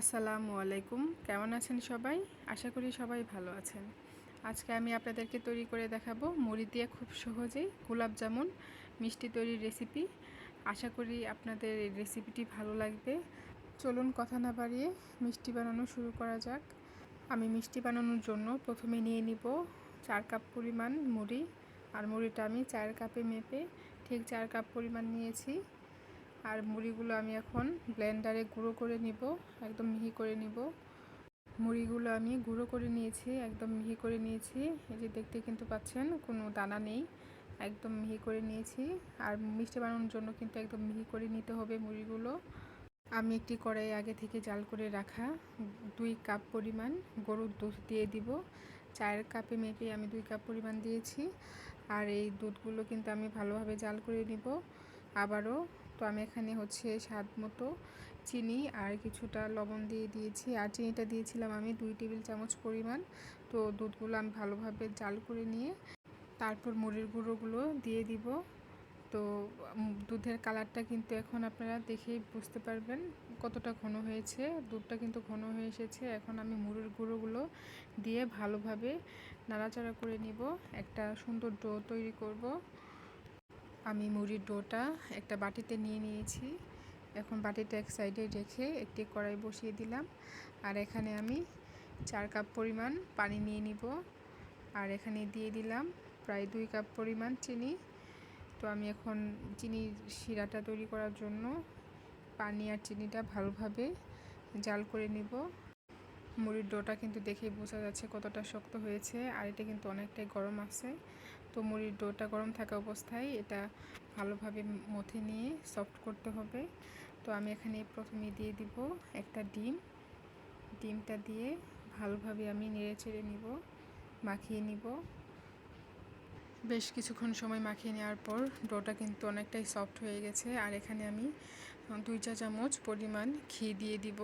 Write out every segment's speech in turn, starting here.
আসসালামু আলাইকুম। কেমন আছেন সবাই? আশা করি সবাই ভালো আছেন। আজকে আমি আপনাদেরকে তৈরি করে দেখাবো মুড়ি দিয়ে খুব সহজেই গোলাপ জামুন মিষ্টি তৈরির রেসিপি। আশা করি আপনাদের এই রেসিপিটি ভালো লাগবে। চলুন কথা না বাড়িয়ে মিষ্টি বানানো শুরু করা যাক। আমি মিষ্টি বানানোর জন্য প্রথমে নিয়ে নিব 4 কাপ পরিমাণ মুড়ি। আর মুড়িটা আমি 4 কাপে মেপে ঠিক 4 কাপ পরিমাণ নিয়েছি। আর মুড়িগুলো আমি এখন ব্লেন্ডারে গুঁড়ো করে নিব, একদম মিহি করে নিব। মুড়িগুলো আমি গুঁড়ো করে নিয়েছি, একদম মিহি করে নিয়েছি। এই যে দেখতে কিন্তু পাচ্ছেন কোনো দানা নেই, একদম মিহি করে নিয়েছি। আর মিষ্টি বানানোর জন্য কিন্তু একদম মিহি করে নিতে হবে মুড়িগুলো। আমি একটি কড়াই আগে থেকে জাল করে রাখা 2 কাপ পরিমাণ গরুর দুধ দিয়ে দিব। 4 কাপে মেপে আমি 2 কাপ পরিমাণ দিয়েছি। আর এই দুধগুলো কিন্তু আমি ভালোভাবে জাল করে নিব আবারও। তো আমি এখানে স্বাদ মতো চিনি আর কিছুটা লবণ দিয়ে দিয়েছি। আর চিনিটা দিয়েছিলাম আমি 2 টেবিল চামচ পরিমাণ। তো দুধগুলো আমি ভালোভাবে জাল করে নিয়ে তারপর মুড়ির গুঁড়োগুলো দিয়ে দিব। তো দুধের কালারটা কিন্তু এখন আপনারা দেখেই বুঝতে পারবেন কতটা ঘন হয়েছে। দুধটা কিন্তু ঘন হয়ে এসেছে। এখন আমি মুড়ির গুঁড়োগুলো দিয়ে ভালোভাবে নাড়াচাড়া করে নিব, একটা সুন্দর ডো তৈরি করব। আমি মুড়ির ডোটা একটা বাটিতে নিয়ে নিয়েছি। এখন বাটিটা এক সাইডে রেখে একটি কড়াই বসিয়ে দিলাম। আর এখানে আমি 4 কাপ পরিমাণ পানি নিয়ে নিব। আর এখানে দিয়ে দিলাম প্রায় 2 কাপ পরিমাণ চিনি। তো আমি এখন চিনির শিরাটা তৈরি করার জন্য পানি আর চিনিটা ভালোভাবে জাল করে নিব। মুড়ির ডোটা কিন্তু দেখেই বোঝা যাচ্ছে কতটা শক্ত হয়েছে, আর এটা কিন্তু অনেকটাই গরম আছে। তো মুড়ির ডোটা গরম থাকা অবস্থায় এটা ভালোভাবে মথে নিয়ে সফট করতে হবে। তো আমি এখানে প্রথমে দিয়ে দিব একটা ডিম। ডিমটা দিয়ে ভালোভাবে আমি নেড়ে চেড়ে নিব, মাখিয়ে নিব। বেশ কিছুক্ষণ সময় মাখিয়ে নেওয়ার পর ডোটা কিন্তু অনেকটাই সফট হয়ে গেছে। আর এখানে আমি 2 চা চামচ পরিমাণ ঘি দিয়ে দিব।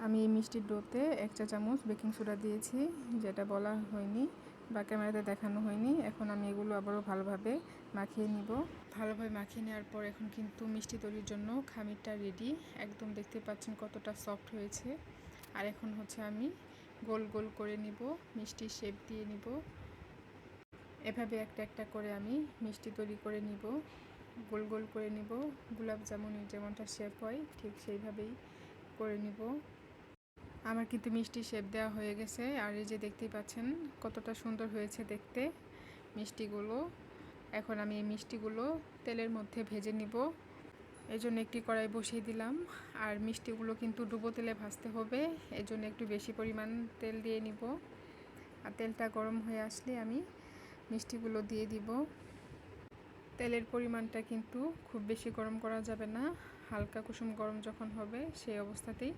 আমি এই মিষ্টির ডোতে 1 চা চামচ বেকিং সোডা দিয়েছি, যেটা বলা হয়নি বা ক্যামেরাতে দেখানো হয়নি। এখন আমি এগুলো আবারও ভালোভাবে মাখিয়ে নিব। ভালোভাবে মাখিয়ে নেওয়ার পর এখন কিন্তু মিষ্টি তৈরির জন্য খামিরটা রেডি। একদম দেখতে পাচ্ছেন কতটা সফট হয়েছে। আর এখন আমি গোল গোল করে নিব, মিষ্টির শেপ দিয়ে নিব। এভাবে একটা একটা করে আমি মিষ্টি তৈরি করে নিব, গোল গোল করে নিব। গোলাপ জামুনের যেমনটা শেপ হয় ঠিক সেইভাবেই করে নিব। আমার কিন্তু মিষ্টি শেপ দেওয়া হয়ে গেছে। আর এই যে দেখতেই পাচ্ছেন কতটা সুন্দর হয়েছে দেখতে মিষ্টিগুলো। এখন আমি এই মিষ্টিগুলো তেলের মধ্যে ভেজে নিব। এই জন্য একটি কড়াই বসিয়ে দিলাম। আর মিষ্টিগুলো কিন্তু ডুবো তেলে ভাজতে হবে, এই জন্য একটু বেশি পরিমাণ তেল দিয়ে নিব। আর তেলটা গরম হয়ে আসলে আমি মিষ্টিগুলো দিয়ে দিব। তেলের পরিমাণটা কিন্তু খুব বেশি গরম করা যাবে না, হালকা কুসুম গরম যখন হবে সেই অবস্থাতেই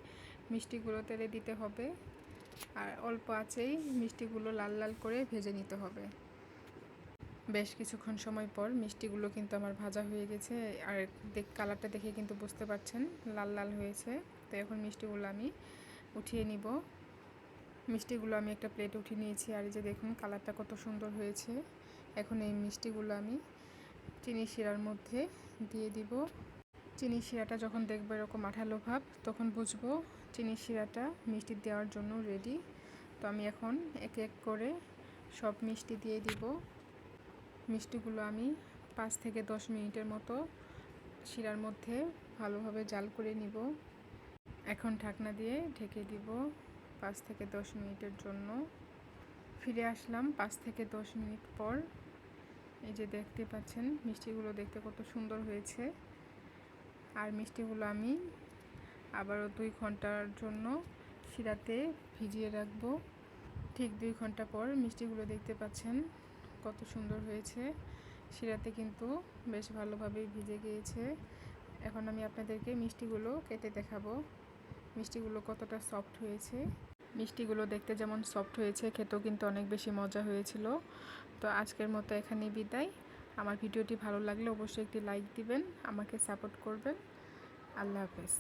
মিষ্টিগুলো তেলে দিতে হবে। আর অল্প আঁচেই মিষ্টিগুলো লাল লাল করে ভেজে নিতে হবে। বেশ কিছুক্ষণ সময় পর মিষ্টিগুলো কিন্তু আমার ভাজা হয়ে গেছে। আর কালারটা দেখে কিন্তু বুঝতে পারছেন লাল লাল হয়েছে। তো এখন মিষ্টিগুলো আমি উঠিয়ে নিব। মিষ্টিগুলো আমি একটা প্লেটে উঠিয়ে নিয়েছি। আর এই যে দেখুন কালারটা কত সুন্দর হয়েছে। এখন এই মিষ্টিগুলো আমি চিনির শিরার মধ্যে দিয়ে দিব। চিনির শিরাটা যখন দেখবো এরকম আঠালো ভাব, তখন বুঝবো চিনির শিরাটা মিষ্টি দেওয়ার জন্য রেডি। তো আমি এখন এক এক করে সব মিষ্টি দিয়ে দিব। মিষ্টিগুলো আমি 5 থেকে 10 মিনিটের মতো শিরার মধ্যে ভালোভাবে জাল করে নিব। এখন ঢাকনা দিয়ে ঢেকে দিব 5 থেকে 10 মিনিটের জন্য। ফিরে আসলাম 5 থেকে 10 মিনিট পর। এই যে দেখতে পাচ্ছেন মিষ্টিগুলো দেখতে কত সুন্দর হয়েছে। আর মিষ্টিগুলো আমি আবারও 2 ঘন্টার জন্য শিরাতে ভিজিয়ে রাখবো। ঠিক 2 ঘন্টা পর মিষ্টিগুলো দেখতে পাচ্ছেন কত সুন্দর হয়েছে। শিরাতে কিন্তু বেশ ভালোভাবেই ভিজে গিয়েছে। এখন আমি আপনাদেরকে মিষ্টিগুলো কেটে দেখাবো মিষ্টিগুলো কতটা সফট হয়েছে। মিষ্টিগুলো দেখতে যেমন সফট হয়েছে, খেতেও কিন্তু অনেক বেশি মজা হয়েছিল। তো আজকের মতো এখানেই বিদায়। আমার ভিডিওটি ভালো লাগলে অবশ্যই একটি লাইক দিবেন, আমাকে সাপোর্ট করবেন। আল্লাহ হাফেজ।